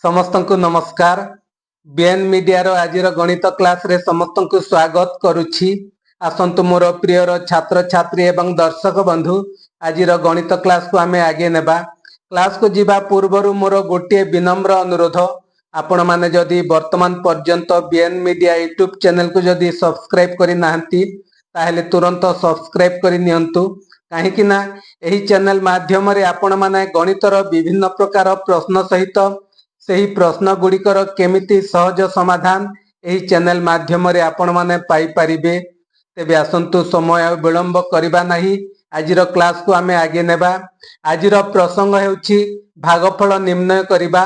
समस्त को नमस्कार। बीएन मीडिया रो आज गणित क्लास रे समस्त को स्वागत करुछि। आसंतु मोर प्रियर छात्र छात्री एवं दर्शक बंधु आज गणित क्लास को आमे आगे नेबा। क्लास को जीवा पूर्वरु मोर गोटे विनम्र अनुरोध, आपण माने जदि वर्तमान पर्यंत बीएन मीडिया यूट्यूब चैनल को जदि सब्सक्राइब करि नाहंती ताहेले तुरंत सब्सक्राइब करि नियंतु। काहेकि ना एही चैनल माध्यम रे आपण माने गणितर विभिन्न प्रकार प्रश्न सहित सही प्रश्न गुड़िकर केमिति सहज समाधान एही चैनल माध्यम रे आपण माने पाई परिबे। तेबे आसंतु समय विलंब करिबा नाही, आजिर क्लास को आमे आगे नेबा। आजिर प्रसंग हेउछि भागफल निर्णय करिबा।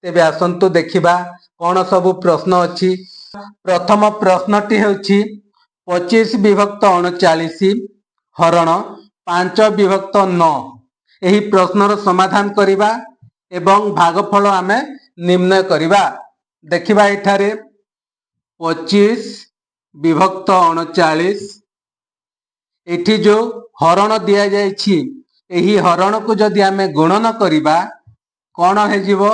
तेबे आसंतु देखिबा कोन सब प्रश्न अछि। प्रथम प्रश्नटी हेउछि 25 विभक्त 39 हरण 5 विभक्त 9। एही प्रश्नर समाधान करिबा एवं भागफल आमे निर्णय करिबा। देखिबा एठारे 25 विभक्त 39 एठी जो हरण दिया जायछि, एही हरण को जदि आमे गुणन करिबा कोन हे जीवो,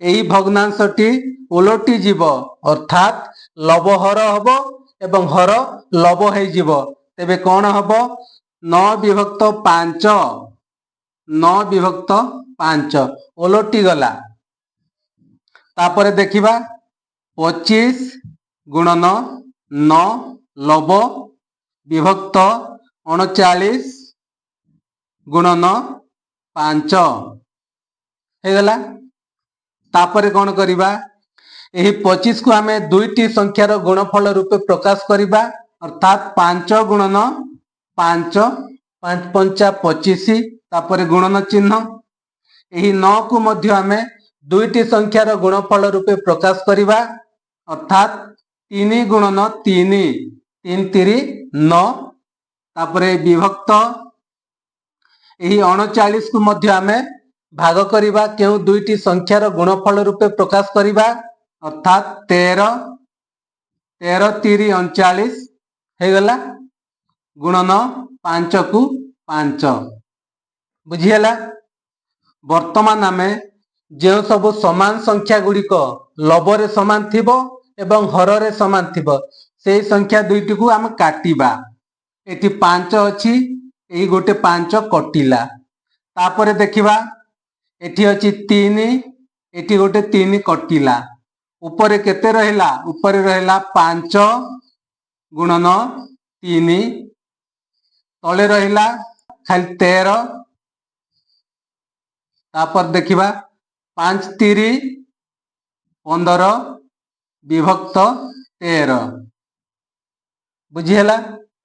एही भग्नांशटी उलटी जीवो, अर्थात लव हर हबो एवं हर लव हे जीवो। तेबे कोन हबो 9 विभक्त 5 9 विभक्त 5 उलटी गला। तापरे देखिबा 25 गुणन 9 लव विभक्त 39 गुणन 5 हे गला। तापरे कोन करिबा, एही 25 को आमे दुईटी संख्यार गुणफल रूपे प्रकाश करिबा, अर्थात 5 गुणन 5 5 पंचा 25 तापरे गुणन चिन्ह। एही 9 को मध्य आमे दुईटी संख्यार गुणफल रूपे प्रकाश करिबा, अर्थात 3 गुणन 3 3 3 9 तापरे विभक्त। एही 39 को मध्य आमे भाग करिबा केउ दुईटी संख्यार गुणफल रूपे प्रकाश करिबा, अर्थात 13 13 3 39 हे गला गुणन 5 को 5 बुझियला। वर्तमान आमे जे सब समान संख्या गुड़िक लवरे समान थिबो एवं हररे समान थिबो से संख्या दुईटी को आमे काटिबा। एटी 5 अछि, एही गोटे 5 कटिला। तापरे देखिबा एटी अछि 3, एटी गोटे 3 कटिला। ऊपर केते रहला, ऊपर रहला 5 गुणन 3, तले रहला खाली 13। तापर देखिबा 5 3 15 विभक्त 13 बुझियला।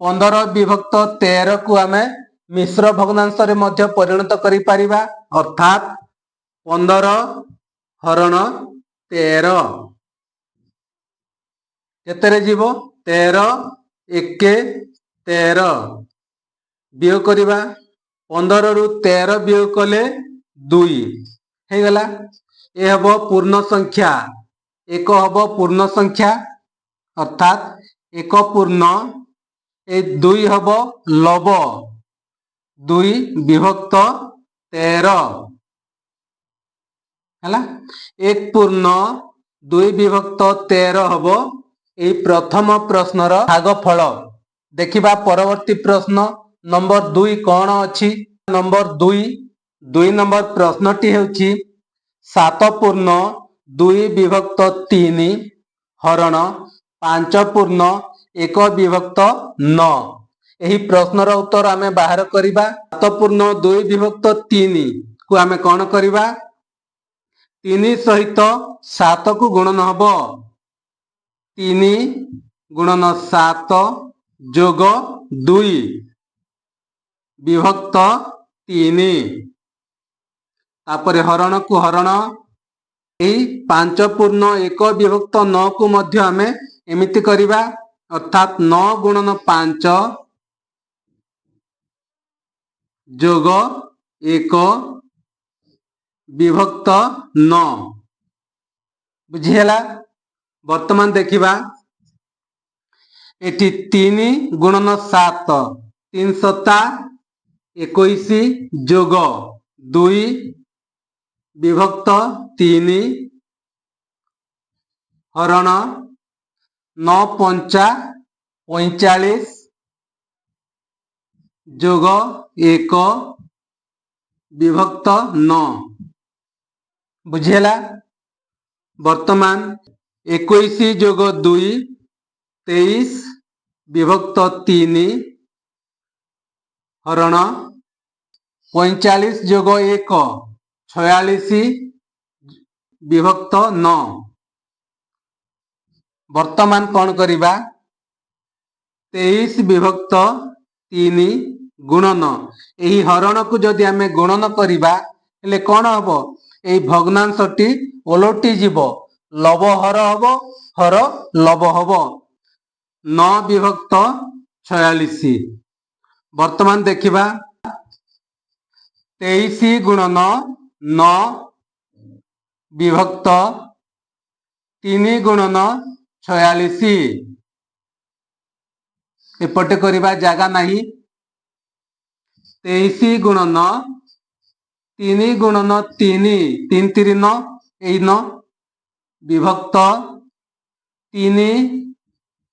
15 विभक्त 13 को आमे मिश्र भग्नांश रे मध्य परिणत करि परिबा, अर्थात 15 हरण 13 केतरे जीवो 13 1 13 वियोग करिबा। 15 रु 13 वियोग कले 2 हे गला। ए हबो पूर्ण संख्या, एक हबो पूर्ण संख्या, अर्थात एक पूर्ण। ए 2 हबो लव 2 विभक्त 13 हला। एक पूर्ण 2 विभक्त 13 हबो ए प्रथम प्रश्नर भागफल। देखिबा परवर्ती प्रश्न नंबर 2 कोन अछि। नंबर 2 नंबर प्रश्नटी हेउछि 7 पूर्ण 2 विभक्त 3 हरण 5 पूर्ण 1 विभक्त 9। एही प्रश्नर उत्तर आमे बाहर करिबा। 7 पूर्ण 2 विभक्त 3 को आमे कोन करिबा, 3 सहित 7 को गुणन हबो। 3 गुणन 7 जोग 2 विभक्त 3। तापरे हरण को हरण। एही 5 पूर्ण 1 विभक्त 9 को मध्य आमे एमिति करिबा, अर्थात 9 गुणन 5 जोग 1 विभक्त 9 बुझियला। वर्तमान देखिबा एठी 3 गुणन 7 3 7 21 जोग 2 विभक्त 3 हरण 9 पंचा 45 जोग 1 विभक्त 9 बुझेला। वर्तमान 21 जोग 2 23 विभक्त 3 हरण 45 जोग 1 46 विभक्त 9। वर्तमान कौन करिबा 23 विभक्त 3 गुणन यही हरण को जदि आमे गुणन करिबा हेले कौन हबो एई भग्नांशटी ओलटी जीव लव हर हबो हर लव हबो 9 विभक्त 46। वर्तमान देखिबा 23 गुणन 9 विभक्त 3 गुणन 46 एपटे करिबा जागा नहीं 23 गुणन 3 गुणन 3 3 3 9 एई 9 विभक्त 3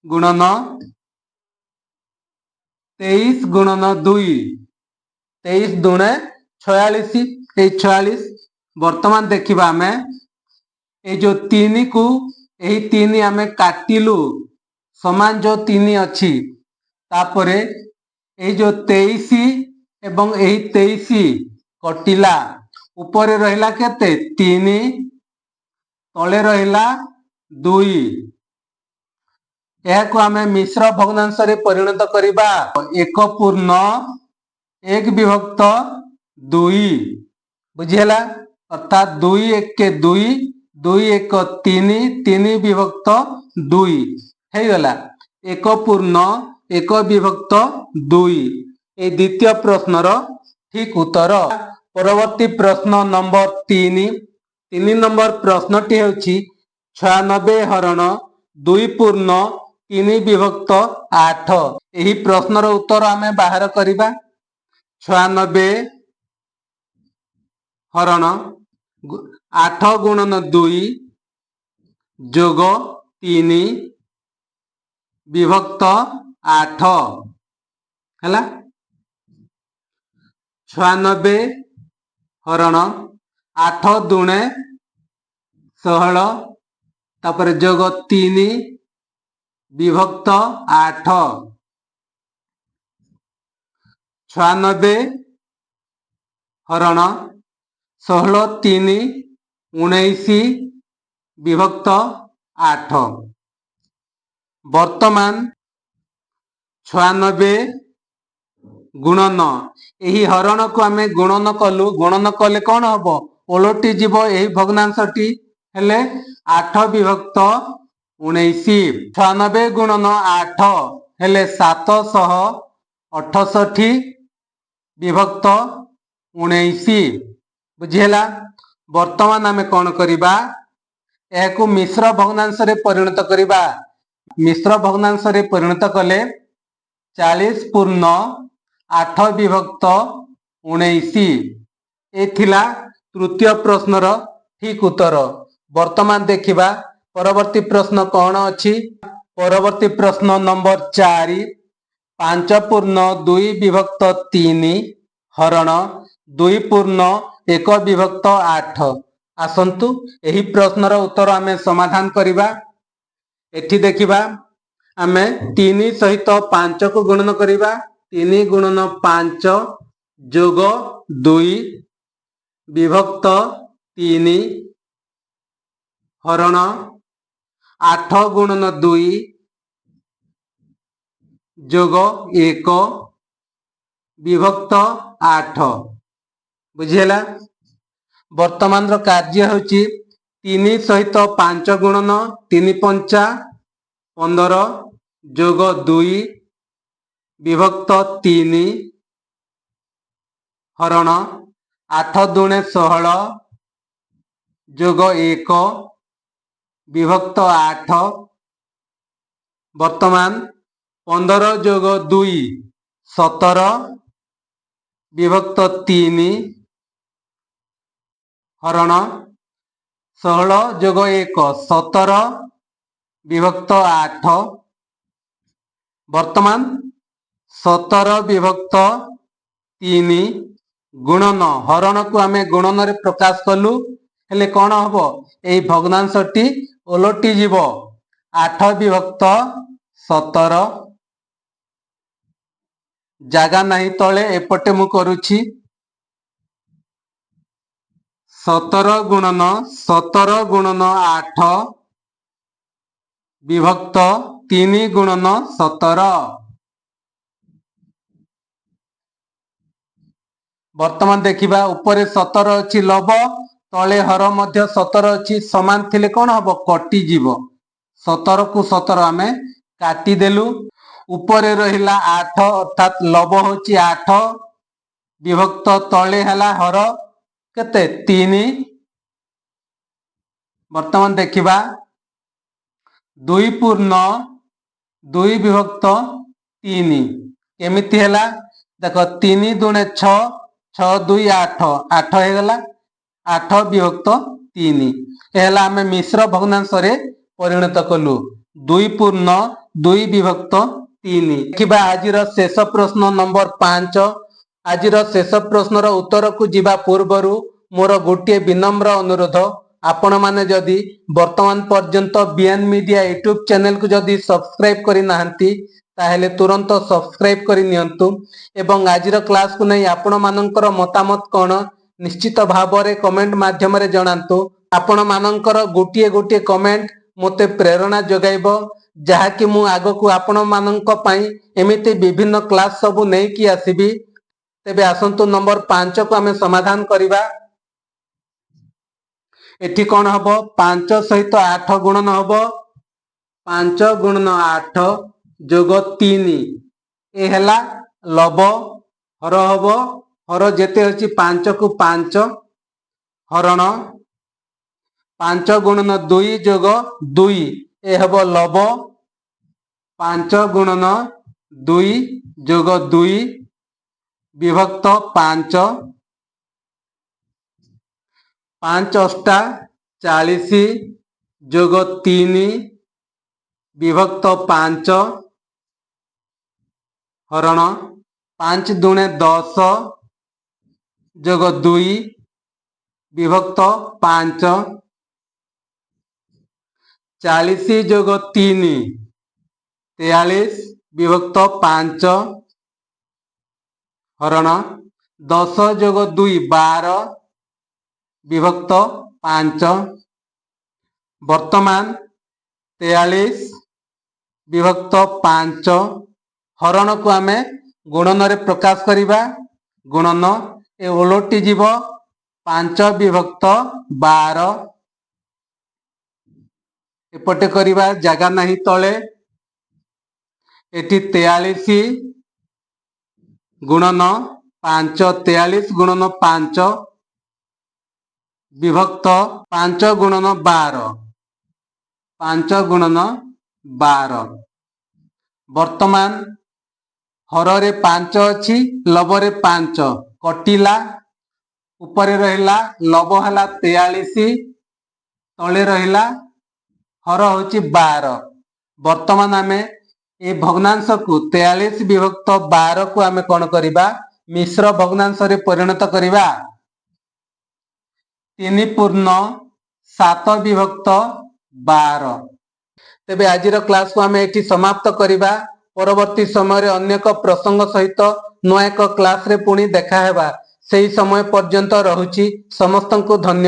गुणन 23 गुणन 2 23 दुणे 46 ए 46। वर्तमान देखिबा हमें ए जो 3 को यही 3 आमे काटिलु समान जो 3 अच्छी तापरे ए जो 23 एवं यही 23 कटिला ऊपर रहिला केते 3 तले रहिला 2 को आमे मिश्र भग्नांश रे परिणत करिबा 1 पूर्ण 1 विभक्त 2 बुझिला अर्थात 2 1 के 2 2 1 3 3 विभक्त 2 हे गला 1 पूर्ण 1 विभक्त 2 ए द्वितीय प्रश्नर ठीक उत्तर। परवर्ती प्रश्न नंबर 3 3 नंबर प्रश्नटी हेउछि 96 हरण 2 पूर्ण 3 विभक्त 8 एही प्रश्नर उत्तर आमे बाहर करिबा 96 हरण 8 गुणन 2 जोग 3 विभक्त 8 हैला 96 हरण 8 दुणे 16 तापर जोग 3 विभक्त 8 96 हरण 16 3 19 विभक्त 8। वर्तमान 96 गुणन यही हरण को आमे गुणन कलु गुणन कले कौन हबो ओलटी जीव यही भग्नांशटी हेले 8 विभक्त 19 96 गुणन 8 हेले 768 विभक्त 19 बुझिला। वर्तमान आमे कौन करिबा एको मिश्र भग्नांश रे परिणत करिबा मिश्र भग्नांश रे परिणत कले 40 पूर्ण 8 विभक्त 19 ए थिला तृतीय प्रश्नर ठीक उत्तर। वर्तमान देखिबा परवर्ती प्रश्न कौन अछि परवर्ती प्रश्न नंबर 4 5 पूर्ण 2 विभक्त 3 हरण 2 पूर्ण 1 विभक्त 8 आसंतु एही प्रश्नर उत्तर आमे समाधान करिबा। एठी देखिबा आमे 3 सहित 5 को गुणन करिबा 3 गुणन 5 जोग 2 विभक्त 3 हरण 8 गुणन 2 जोग 1 विभक्त 8 बुझिला। वर्तमान रो कार्य होची 3 सहित 5 गुणन 3 पंचा 15 जोग 2 विभक्त 3 हरण 8 दुणे 16 जोग 1 विभक्त 8। वर्तमान 15 जोग 2 17 विभक्त 3 हरण 16 जोग 1 17 विभक्त 8 वर्तमान 17 विभक्त 3 गुणन हरण को आम गुणन रे प्रकाश कलु हेले कौन हम यही भग्नांशटी ओलटी जीव 8 विभक्त 17 जगह नहीं तले एपटे मु करुछि 17 गुणन 8 विभक्त 3 गुणन 17 वर्तमान देखिबा ऊपर 17 अछि लब तले हर मध्य 17 अछि समान थिले कोन हबो कटि जीव 17 को 17 आमे काटी देलु ऊपर रहिला 8 अर्थात लब होछि 8 विभक्त तले हला हर केते 3 वर्तमान देखिबा 2 पूर्ण 2 विभक्त 3 केमिति हला देखो 3 दुणे 6 6 2 8 8 हे गला 8 विभक्त 3 एहला आमे मिश्र भग्नांश रे परिणत कलु 2 पूर्ण 2 विभक्त 3 देखिबा आजिर शेष प्रश्न नंबर 5 आजिर शेष प्रश्नर उत्तर को जिबा पूर्वरु मोर गोटे विनम्र अनुरोध आपण माने जदि वर्तमान पर्यंत बीएन मीडिया यूट्यूब चैनल को जदि सब्सक्राइब करि नाहंती ताहेले तुरंत सब्सक्राइब करि नियंतु एवं आजिर क्लास को नहीं आपण मानकर मतामत कोन निश्चित भाव रे कमेंट माध्यम रे जणांतु आपण मानकर गोटिए गोटिए कमेंट मोते प्रेरणा जोगाइबो जहा कि मु आगो को आपण मानक पई एमिति विभिन्न क्लास सब नै कि आसीबी तेबे आसंतु नंबर 5 को आमे समाधान करिबा एठी कोन हबो 5 सहित 8 गुणन हबो 5 गुणन 8 जोग 3 ए हला लब हर हबो हर जेते अछि 5 को 5 हरण 5 गुणन 2 जोग 2 ए हबो लब 5 गुणन 2 जोग 2 विभक्त 5 5 अष्टा 40 जोग 3 विभक्त 5 हरण 5 दुणे 10 जोग 2 विभक्त 5 40 जोग 3 43 विभक्त 5 हरण 10 जोग 2 12 विभक्त 5 वर्तमान 43 विभक्त 5 हरण को आमे गुणन रे प्रकाश करिबा गुणन ए ओलटी जीव 5 विभक्त 12 एपटे करिबा जगह नहीं तले एटी 43 गुणन 5 43 गुणन 5 विभक्त 5 गुणन 12 5 गुणन 12 वर्तमान हर रे 5 अछि लब रे 5 कटिला ऊपर रहिला लब हला 43 तळे रहिला हर होछि 12 वर्तमान आमे ए भग्नांश को 43 विभक्त 12 को आमे कोन करिबा मिश्र भग्नांश रे परिणत करिबा 3 पूर्ण 7 विभक्त 12 तेबे आजिर क्लास को आमे एठी समाप्त करिबा परवर्ती समय रे अन्य एक प्रसंग सहित नया एक क्लास रे पुणी देखा हेबा सेही समय पर्यंत रहुछि समस्तन को धन्यवाद।